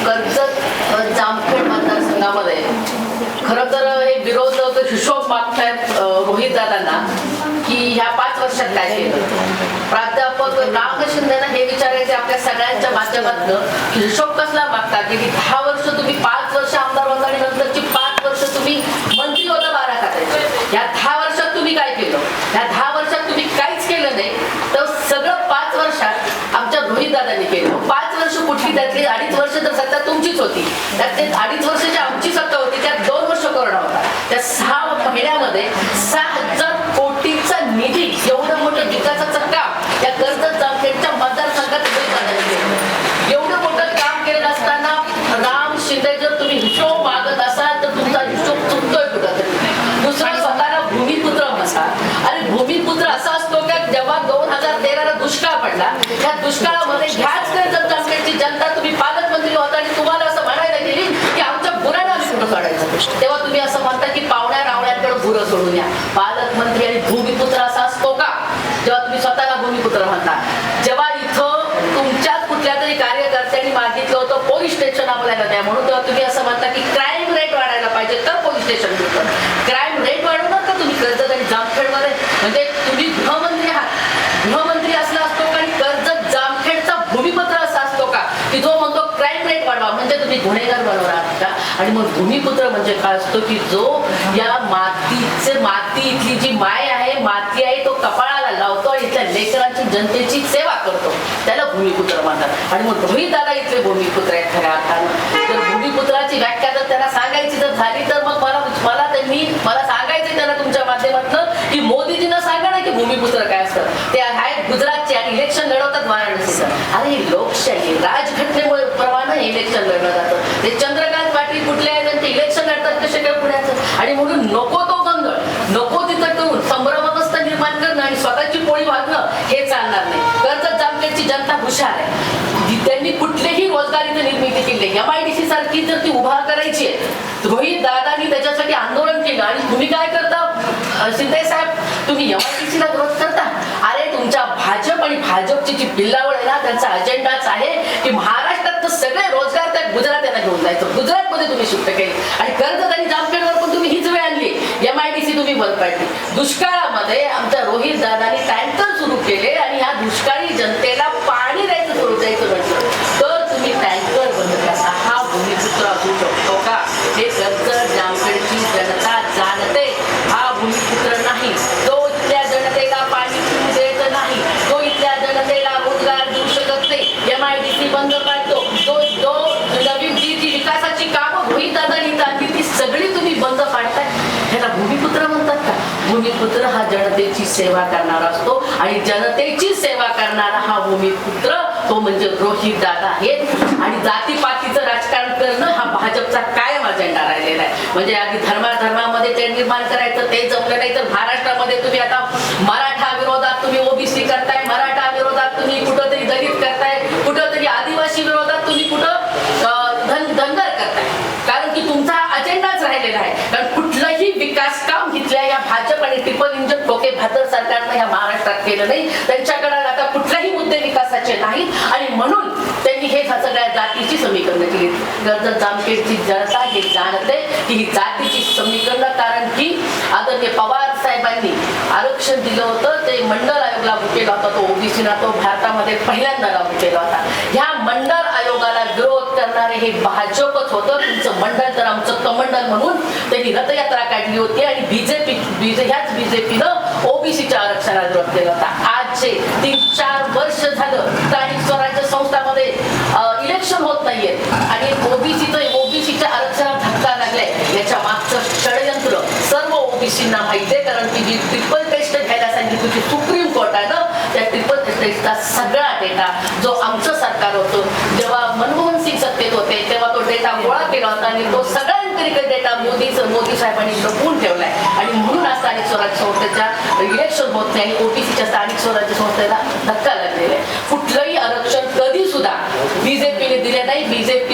कर्जत जामखेड मतदारसंघामध्ये खरं तर हे विरोधक हिशोब मागतायत रोहितदादांना की ह्या 5 वर्षात काय केलं. प्राध्यापक राम शिंदेना हे विचारायचे आपल्या सगळ्यांच्या माध्यमातून की हिशोब कसला मागता की 10 वर्ष तुम्ही 5 वर्ष आमदार होता आणि नंतरची 5 वर्ष तुम्ही मंत्री होता 12 खात्याचे. या 10 वर्षात तुम्ही काय केलं. या 10 वर्षात तुम्ही काहीच केलं नाही तर सगळं 5 वर्षात आमच्या रोहितदादांनी केलं. 5 वर्ष कुठली त्यातली 2.5 वर्ष तर सत्ता तुमचीच होती. त्यात ते 2.5 वर्षाची आमची सत्ता होती. त्यात 2 वर्ष कोरोना होता. त्या 6 महिन्यामध्ये 6,000 कोटीचा निधी एवढं मोठं विकासाचं काम या कर्जत जामखेडच्या मतदारसंघात एवढं मोठं काम केलं असताना राम शिंदे जर तुम्ही हिशोब मागत असाल तर तुमचा हिशोब चुकतोय कुठं. दुसरा स्वतःला भूमिपुत्र म्हणतात. अरे भूमिपुत्र असा असतो का जेव्हा 2013ला दुष्काळ पडला त्या दुष्काळामध्ये ह्याच कर्जत जामखेडची जनता तुम्ही पालकमंत्री होता आणि तुम्हाला असं म्हणायला गेली की आमच्या गुरांना आम्ही कुठं काढायचं. तेव्हा तुम्ही असं म्हणता की पाहुण्या रावण्यांकडे गुरं सोडून या. पालकमंत्री आणि भूमिपुत्र असा असतो का जेव्हा तुम्ही स्वतःला भूमिपुत्र म्हणता. जेव्हा इथं तुमच्याच कुठल्या तरी कार्यकर्त्यांनी मागितलं होतं पोलीस स्टेशन आपल्याला द्या म्हणून तेव्हा तुम्ही असं म्हणता की क्राईम रेट वाढायला पाहिजे तर पोलीस स्टेशन देतो. क्राईम रेट वाढवणार का तुम्ही कर्जत आणि जामखेडमध्ये. म्हणजे तुम्ही गृहमंत्री आहात. गृहमंत्री असला असतो का आणि कर्जत जामखेडचा भूमिपुत्र असा असतो का की जो म्हणतो क्राईम रेट वाढवा म्हणजे तुम्ही गुन्हेगार बनवणार आहात का. आणि मग भूमिपुत्र म्हणजे काय असतो की जो या माती इथली जी माय आहे माती आहे तो कपाळाला लावतो आणि इथल्या लेकरांची जनतेची सेवा करतो त्याला भूमिपुत्र म्हणतात. आणि मग रोहितदादा इथले भूमिपुत्र आहेत खऱ्या अर्थानं. तर भूमिपुत्राची व्याख्या जर त्यांना सांगायची जर झाली तर मग मला सांगायचं त्यांना तुमच्या माध्यमातून की मोदीजींना सांगा ना की भूमिपुत्र काय असतं. ते आहेत गुजरातचे आणि इलेक्शन लढवतात वाराणसीचं. अरे लोकशाही राजघटनेमुळे प्रमाणे इलेक्शन लढलं जातं. ते चंद्रकांत पाटील कुठले आहेत आणि ते इलेक्शन लढतात कसे काय पुण्याचं. आणि म्हणून नको तो गोंधळ नको तिथं ठेवून संभ्रमावस्था निर्माण करणं आणि स्वतःची पोळी वागणं हे चालणार नाही. कर्जत जामखेडची जनता हुशार आहे. त्यांनी कुठलेही रोजगारीची निर्मिती केली. MIDC सारखी जर ती उभा करायची आहे रोहित दादांनी त्याच्यासाठी आंदोलन केलं आणि तुम्ही काय करता शिंदे साहेब तुम्ही MIDC ला विरोध करता. अरे तुमच्या भाजप आणि भाजपची जी बिल्लावळ आहे ना त्यांचा अजेंडाच आहे की महाराष्ट्रात सगळे रोजगार त्या गुजरात्यांना घेऊन जायचं. गुजरातमध्ये तुम्ही शिफ्ट केले आणि कर्जत आणि जामखेडवर पण तुम्ही हीच वेळ आणली. MIDC तुम्ही बंद पाडली. दुष्काळामध्ये आमच्या रोहित दादांनी टँकर सुरू केले आणि ह्या दुष्काळी जनतेला पाणी द्यायचं सुरू द्यायचं म्हटलं तर तुम्ही टँकर बंद करा. हा भूमिपुत्र असू शकतो का. हे कर्जत जामखेडची जनता जाणते. हा भूमिपुत्र नाही. तो इथल्या जनतेला पाणी पिऊ देत नाही. तो इथल्या जनतेला रोजगार देऊ शकत नाही. MIDC बंद पाडतो. जो नवीन जी विकासाची कामं रोहित दादांनी आणली ती सगळी तुम्ही बंद पाडताय. ह्याला भूमिपुत्र म्हणतात का. भूमिपुत्र हा जनतेची सेवा करणारा असतो आणि जनतेची सेवा करणारा हा भूमिपुत्र तो म्हणजे रोहित दादा आहेत. आणि जातीपातीचं राजकारण करणं हा भाजपचा कायम अजेंडा राहिलेला आहे. म्हणजे अगदी धर्मामध्ये ते निर्माण करायचं ते जमलं नाही तर महाराष्ट्रामध्ये तुम्ही आता मराठा विरोधात तुम्ही OBC करताय. मराठा विरोधात तुम्ही कुठंतरी दलित करताय. कुठंतरी आदिवासी विरोधात तुम्ही कुठं धनगर करताय. कारण की तुमचा अजेंडाच राहिलेला आहे. कारण कुठलंही विकास काम घेतल्या या भाजप आणि ट्रिपल इंजन टोके भातर सरकारनं या महाराष्ट्रात केलं नाही. त्यांच्याकडे आता कुठलेही मुद्दे विकासाचे नाहीत आणि म्हणून त्यांनी हे सगळ्या जातीची समीकरणं केली. कर्जत जामखेडची जनता हे जाणते की ही जातीची समीकरणं कारण की आदरणीय पवार साहेबांनी आरक्षण दिलं होतं ते मंडळ आयोग लागू केला होता. तो OBCला तो भारतामध्ये पहिल्यांदा लागू केला होता. ह्या मंडळ आयोगाला विरोध करणारे हे भाजपच होतं. तुमचं मंडळ तर आमचं कमंडल म्हणून त्यांनी रथयात्रा काढली होती आणि ह्याच बीजेपीनं OBCच्या आरक्षणाला विरोध केला होता. आजचे 3-4 वर्ष झालं स्थानिक स्वराज्य संस्थांमध्ये इलेक्शन होत नाहीये आणि ओबीसीच्या आरक्षणात धक्का लागलाय. याच्या मागचं षडयंत्र सर्व OBCना माहिती आहे. कारण की जी ट्रिपल टेस्ट घ्यायला सांगितली होती सुप्रीम कोर्टानं त्या ट्रिपल टेस्टचा सगळा डेटा जो आमचं सरकार होतं जेव्हा मनमोहन सिंग सत्तेत होते तेव्हा तो डेटा गोळा केला होता आणि तो सगळ्यांकडे डेटा मोदी साहेबांनी लपवून ठेवलाय. आणि म्हणून आज स्थानिक स्वराज्य संस्थेच्या इलेक्शन होत नाही. OBCच्या स्थानिक स्वराज्य संस्थेला धक्का लागलेला आहे. कुठलंही आरक्षण कधी सुद्धा बीजेपीने दिले नाही. बीजेपी